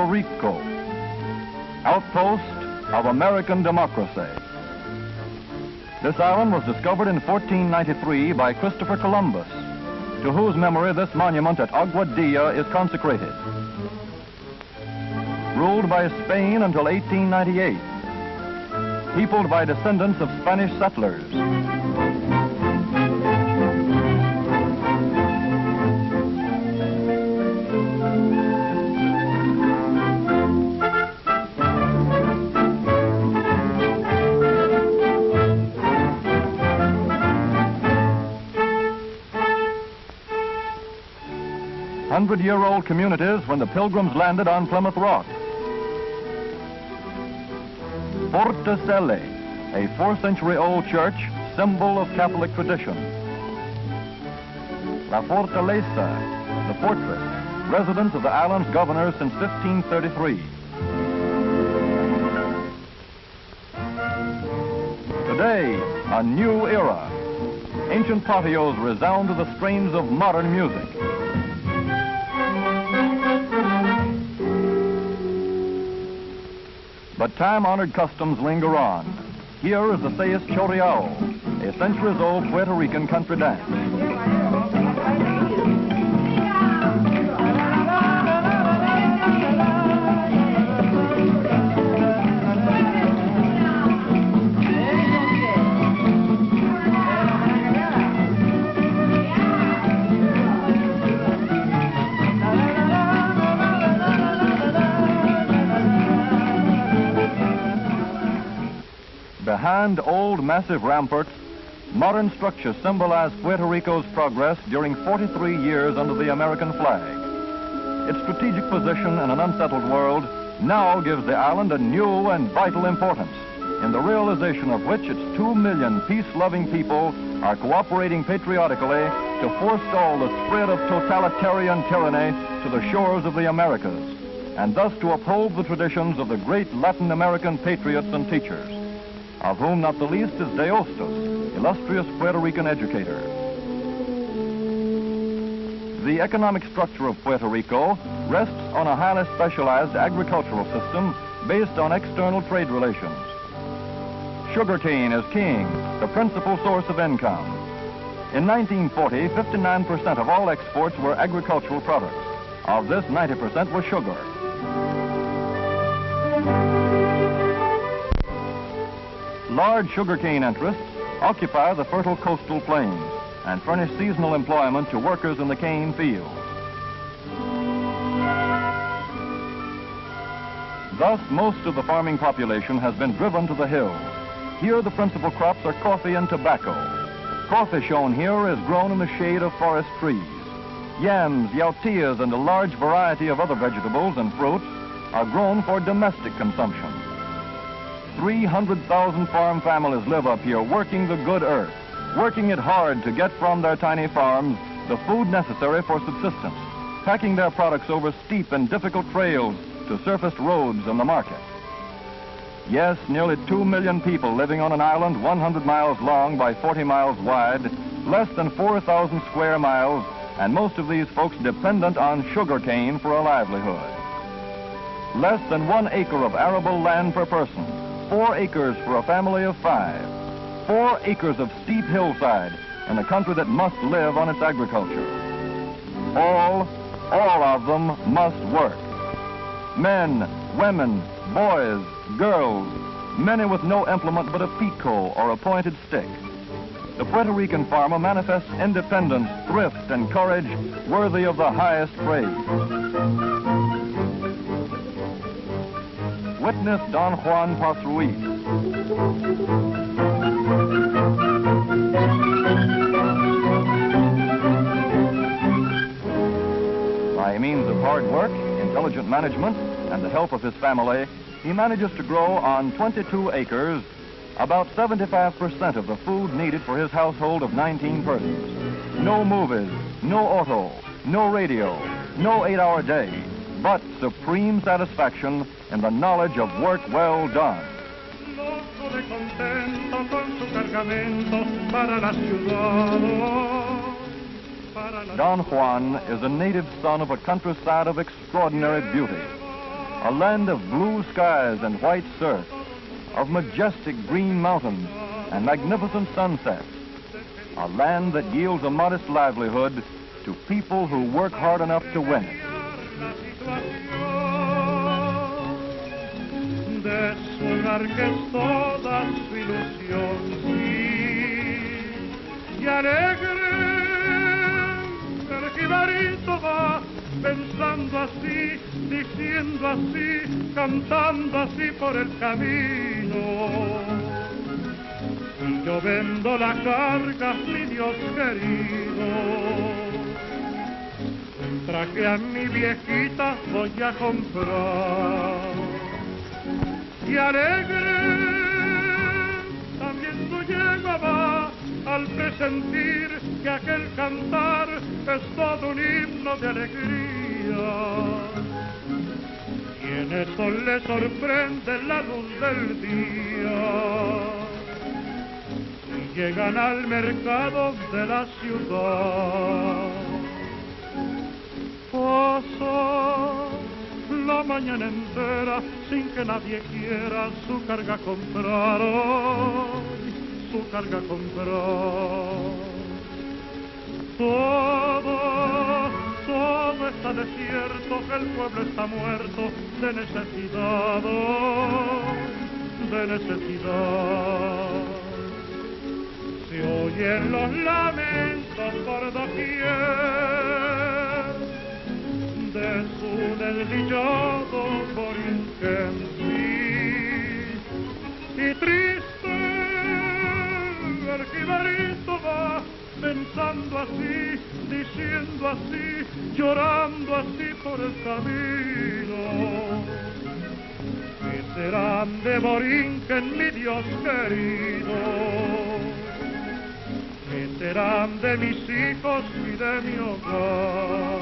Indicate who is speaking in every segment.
Speaker 1: Rico, outpost of American democracy. This island was discovered in 1493 by Christopher Columbus, to whose memory this monument at Aguadilla is consecrated. Ruled by Spain until 1898, peopled by descendants of Spanish settlers. 100-year-old communities when the Pilgrims landed on Plymouth Rock. Portocele, a 4th-century-old church, symbol of Catholic tradition. La Fortaleza, the fortress, residence of the island's governor since 1533. Today, a new era. Ancient patios resound to the strains of modern music. But time-honored customs linger on. Here is the Sayas Choriao, a centuries-old Puerto Rican country dance. Behind old massive ramparts, modern structures symbolize Puerto Rico's progress during 43 years under the American flag. Its strategic position in an unsettled world now gives the island a new and vital importance, in the realization of which its 2 million peace-loving people are cooperating patriotically to forestall the spread of totalitarian tyranny to the shores of the Americas, and thus to uphold the traditions of the great Latin American patriots and teachers, of whom not the least is De Hostos, illustrious Puerto Rican educator. The economic structure of Puerto Rico rests on a highly specialized agricultural system based on external trade relations. Sugarcane is king, the principal source of income. In 1940, 59% of all exports were agricultural products. Of this, 90% was sugar. Large sugarcane interests occupy the fertile coastal plains and furnish seasonal employment to workers in the cane fields. Thus, most of the farming population has been driven to the hills. Here, the principal crops are coffee and tobacco. Coffee, shown here, is grown in the shade of forest trees. Yams, yautillas, and a large variety of other vegetables and fruits are grown for domestic consumption. 300,000 farm families live up here working the good earth, working it hard to get from their tiny farms the food necessary for subsistence, packing their products over steep and difficult trails to surfaced roads and the market. Yes, nearly 2 million people living on an island 100 miles long by 40 miles wide, less than 4,000 square miles, and most of these folks dependent on sugarcane for a livelihood. Less than 1 acre of arable land per person, 4 acres for a family of 5, 4 acres of steep hillside in a country that must live on its agriculture. All of them must work. Men, women, boys, girls, many with no implement but a peat-coal or a pointed stick. The Puerto Rican farmer manifests independence, thrift, and courage worthy of the highest praise. Witness Don Juan Pasruiz. By means of hard work, intelligent management, and the help of his family, he manages to grow on 22 acres about 75% of the food needed for his household of 19 persons. No movies, no auto, no radio, no 8-hour day, but supreme satisfaction in the knowledge of work well done. Don Juan is a native son of a countryside of extraordinary beauty. a land of blue skies and white surf, of majestic green mountains and magnificent sunsets, a land that yields a modest livelihood to people who work hard enough to win it.
Speaker 2: De su hogar que es toda su ilusión, sí, y alegre el jibarito va pensando así, diciendo así, cantando así por el camino. Y yo vendo la carga, mi Dios querido, un traje a mi viejita voy a comprar. Y alegre también su yegua va al presentir que aquel cantar es todo un himno de alegría. Y en eso le sorprende la luz del día. Y llegan al mercado de la ciudad. Pasa la mañana entera sin que nadie quiera su carga comprar, su carga comprar. Todo está desierto, el pueblo está muerto de necesidad, de necesidad. Se oyen los lamentos por doquier de su desdichado Borinquenano, y triste el jibarito va pensando así, diciendo así, llorando así por el camino. ¿Qué serán de Borinquen, mi Dios querido? ¿Qué serán de mis hijos y de mi hogar?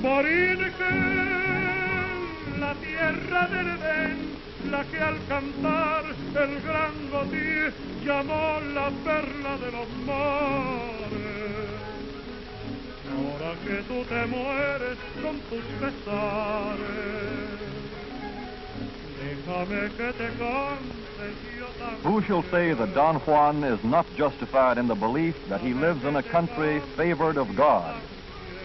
Speaker 2: Borinquen, la tierra del Edén, la que al cantar el gran Gaudí llamó la perla de los mares. Ahora que tú te mueres con tus pesares, déjame que te cante yo también.
Speaker 1: Who shall say that Don Juan is not justified in the belief that he lives in a country favored of God?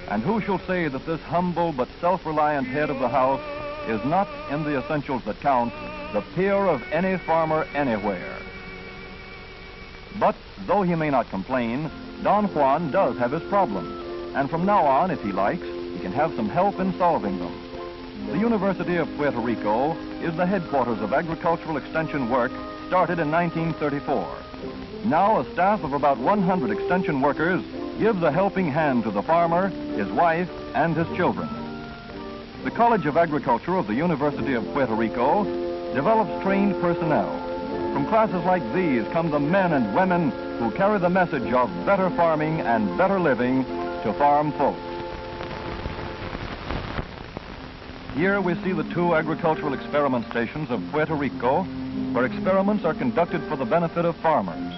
Speaker 1: And who shall say that this humble but self-reliant head of the house is not, in the essentials that count, the peer of any farmer anywhere? But though he may not complain, Don Juan does have his problems, and from now on, if he likes, he can have some help in solving them. The University of Puerto Rico is the headquarters of agricultural extension work started in 1934. Now a staff of about 100 extension workers gives a helping hand to the farmer, his wife, and his children. The College of Agriculture of the University of Puerto Rico develops trained personnel. From classes like these come the men and women who carry the message of better farming and better living to farm folks. Here we see the two agricultural experiment stations of Puerto Rico, where experiments are conducted for the benefit of farmers.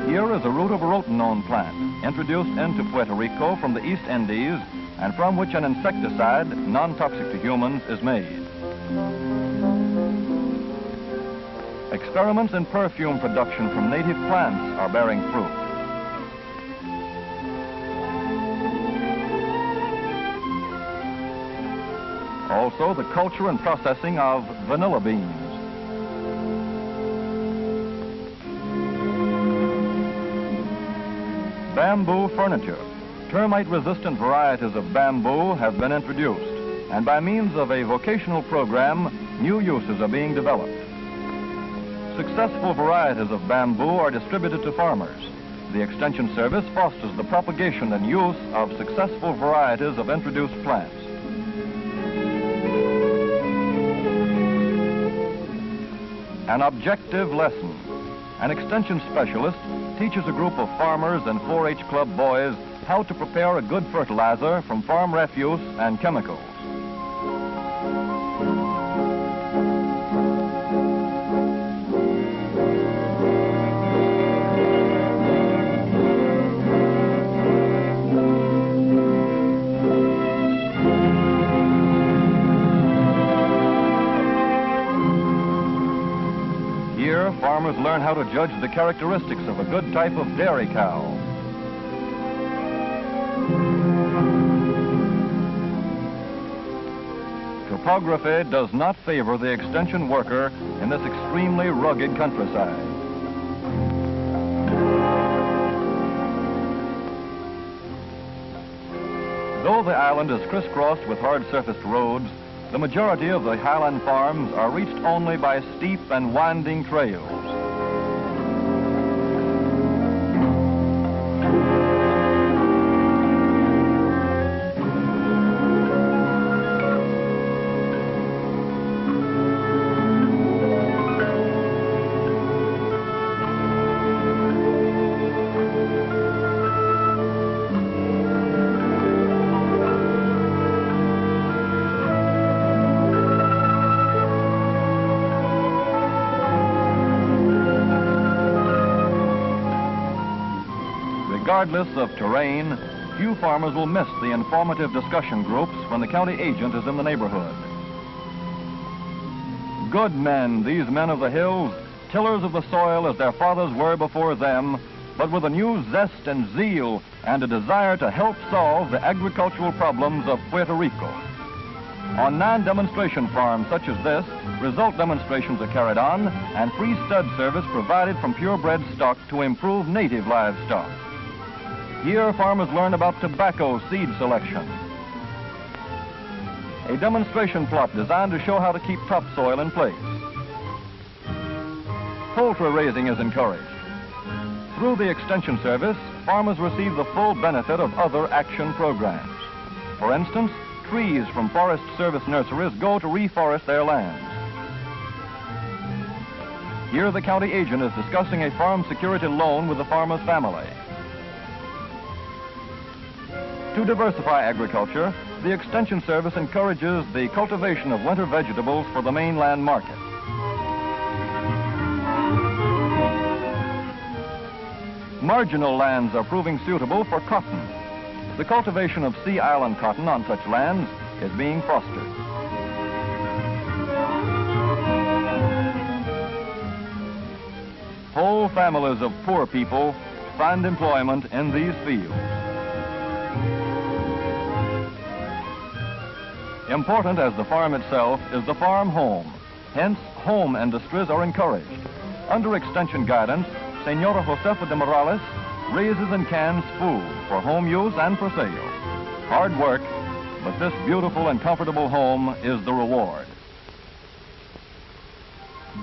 Speaker 1: Here is a root of rotenone plant introduced into Puerto Rico from the East Indies and from which an insecticide, non-toxic to humans, is made. Experiments in perfume production from native plants are bearing fruit. Also, the culture and processing of vanilla beans. Bamboo furniture. Termite-resistant varieties of bamboo have been introduced, and by means of a vocational program, new uses are being developed. Successful varieties of bamboo are distributed to farmers. The Extension Service fosters the propagation and use of successful varieties of introduced plants. An objective lesson. An extension specialist teaches a group of farmers and 4-H club boys how to prepare a good fertilizer from farm refuse and chemicals. farmers learn how to judge the characteristics of a good type of dairy cow. Topography does not favor the extension worker in this extremely rugged countryside. Though the island is crisscrossed with hard-surfaced roads, the majority of the highland farms are reached only by steep and winding trails. Regardless of terrain, few farmers will miss the informative discussion groups when the county agent is in the neighborhood. Good men, these men of the hills, tillers of the soil as their fathers were before them, but with a new zest and zeal and a desire to help solve the agricultural problems of Puerto Rico. On non-demonstration farms such as this, result demonstrations are carried on and free stud service provided from purebred stock to improve native livestock. Here, farmers learn about tobacco seed selection. A demonstration plot designed to show how to keep topsoil in place. Poultry raising is encouraged. Through the Extension Service, farmers receive the full benefit of other action programs. For instance, trees from Forest Service nurseries go to reforest their lands. Here, the county agent is discussing a farm security loan with the farmer's family. To diversify agriculture, the Extension Service encourages the cultivation of winter vegetables for the mainland market. Marginal lands are proving suitable for cotton. The cultivation of Sea Island cotton on such lands is being fostered. Whole families of poor people find employment in these fields. Important as the farm itself is the farm home. Hence, home industries are encouraged. Under Extension guidance, Senora Josefa de Morales raises and cans food for home use and for sale. Hard work, but this beautiful and comfortable home is the reward.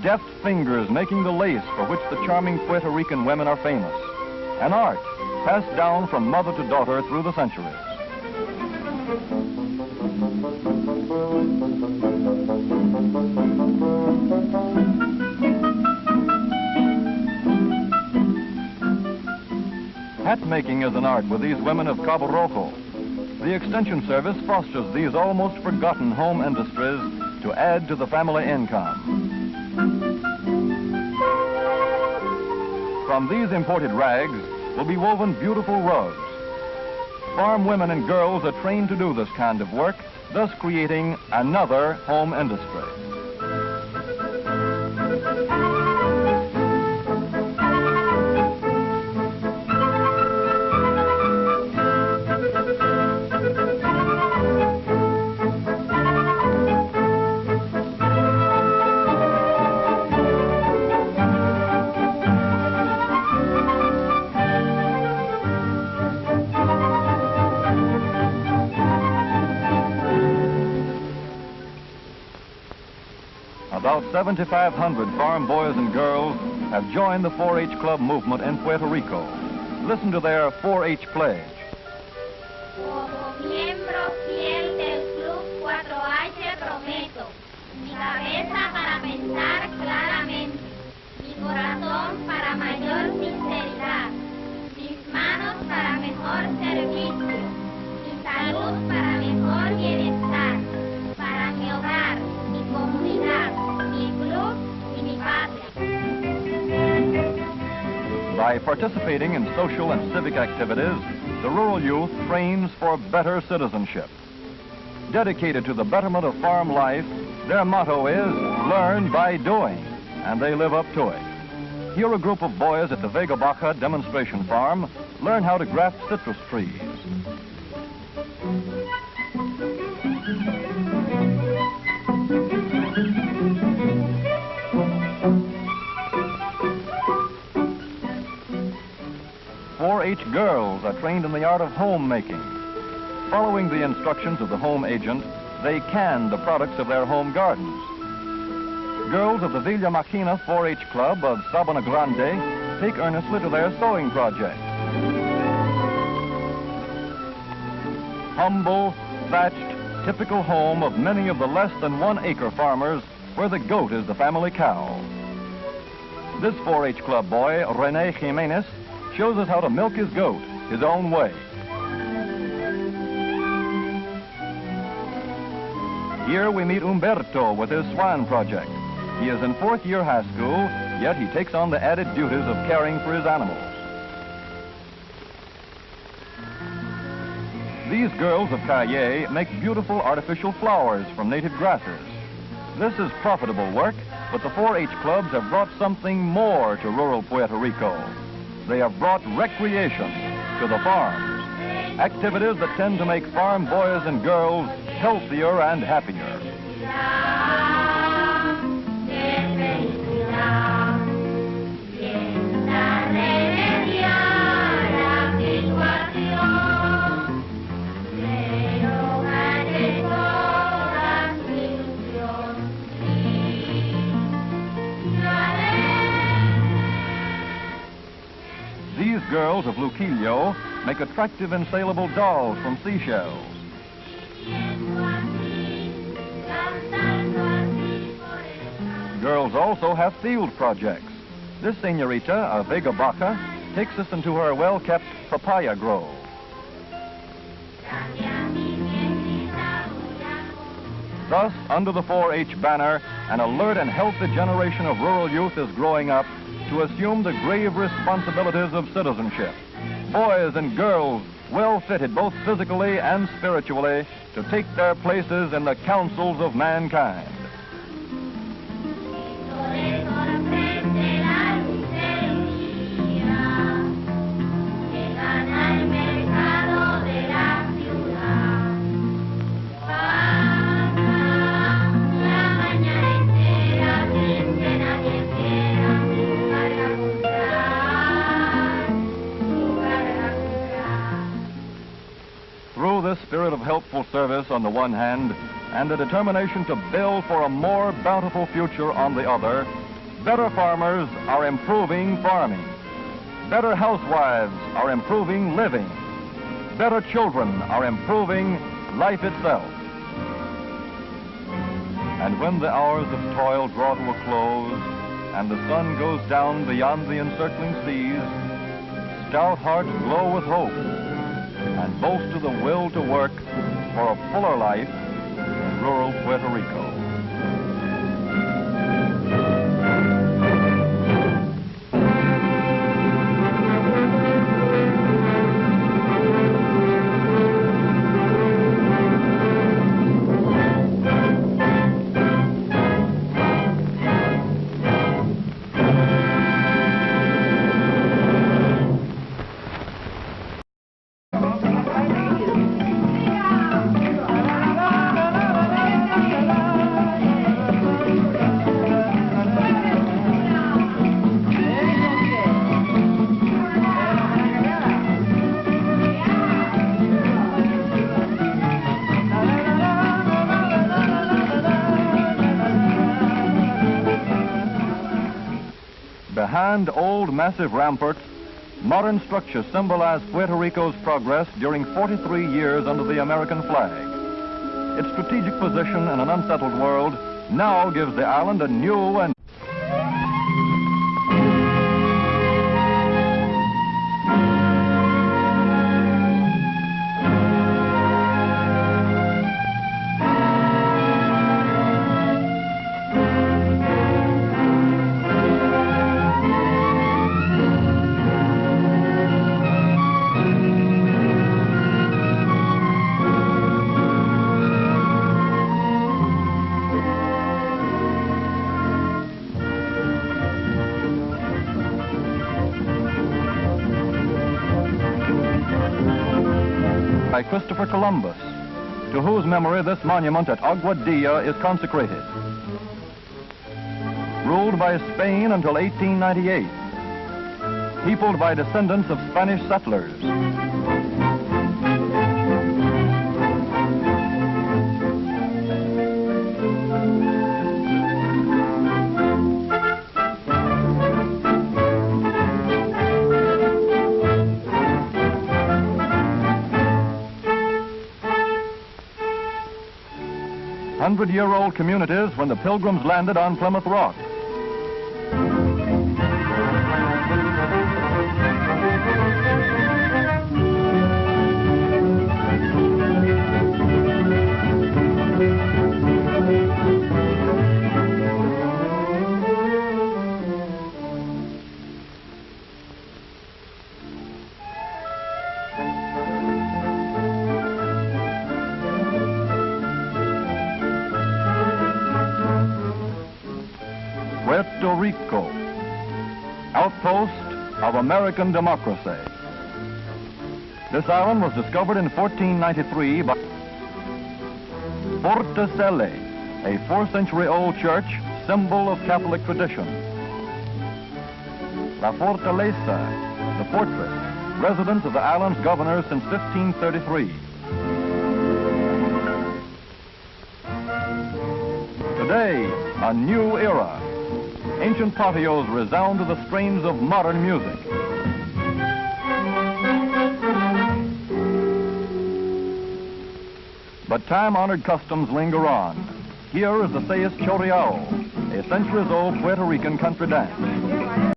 Speaker 1: Deft fingers making the lace for which the charming Puerto Rican women are famous. An art passed down from mother to daughter through the centuries. Hat making is an art with these women of Cabo Rojo. The Extension Service fosters these almost forgotten home industries to add to the family income. From these imported rags will be woven beautiful rugs. Farm women and girls are trained to do this kind of work, thus creating another home industry. About 7,500 farm boys and girls have joined the 4-H Club movement in Puerto Rico. Listen to their 4-H pledge.
Speaker 3: Como miembro fiel del Club 4H prometo mi cabeza para pensar claramente, mi corazón para mayor sinceridad, mis manos para mejor servicio, mi salud para mejor bienestar, para mi hogar, mi comunidad, mi club y mi patria.
Speaker 1: By participating in social and civic activities, the rural youth trains for better citizenship. Dedicated to the betterment of farm life, their motto is, learn by doing, and they live up to it. Here a group of boys at the Vega Baja demonstration farm learn how to graft citrus trees. .4-H girls are trained in the art of homemaking. Following the instructions of the home agent, they can the products of their home gardens. Girls of the Villa Maquina 4-H Club of Sabana Grande take earnestly to their sewing project. Humble, thatched, typical home of many of the less than 1 acre farmers where the goat is the family cow. This 4-H Club boy, Rene Jimenez, shows us how to milk his goat his own way. Here we meet Humberto with his swan project. He is in 4th year high school, yet he takes on the added duties of caring for his animals. These girls of Calle make beautiful artificial flowers from native grasses. This is profitable work, but the 4-H clubs have brought something more to rural Puerto Rico. They have brought recreation to the farms, activities that tend to make farm boys and girls healthier and happier. These girls of Luquillo make attractive and saleable dolls from seashells. Girls also have field projects. This senorita of Vega Baja takes us into her well-kept papaya grove. Thus, under the 4-H banner, an alert and healthy generation of rural youth is growing up to assume the grave responsibilities of citizenship. Boys and girls well fitted both physically and spiritually to take their places in the councils of mankind. This spirit of helpful service on the one hand, and a determination to build for a more bountiful future on the other, better farmers are improving farming. Better housewives are improving living. Better children are improving life itself. And when the hours of toil draw to a close, and the sun goes down beyond the encircling seas, stout hearts glow with hope, and boast of the will to work for a fuller life in rural Puerto Rico. Behind old massive ramparts, modern structures symbolize Puerto Rico's progress during 43 years under the American flag. Its strategic position in an unsettled world now gives the island a new and by Christopher Columbus, to whose memory this monument at Aguadilla is consecrated. Ruled by Spain until 1898. Peopled by descendants of Spanish settlers. Hundred-year-old communities when the Pilgrims landed on Plymouth Rock. Puerto Rico, outpost of American democracy. This island was discovered in 1493 by Fortecele, a 4th-century-old church, symbol of Catholic tradition. La Fortaleza, the fortress, residence of the island's governor since 1533. Today, a new era. Ancient patios resound to the strains of modern music. But time-honored customs linger on. Here is the Sayas Choreao, a centuries-old Puerto Rican country dance.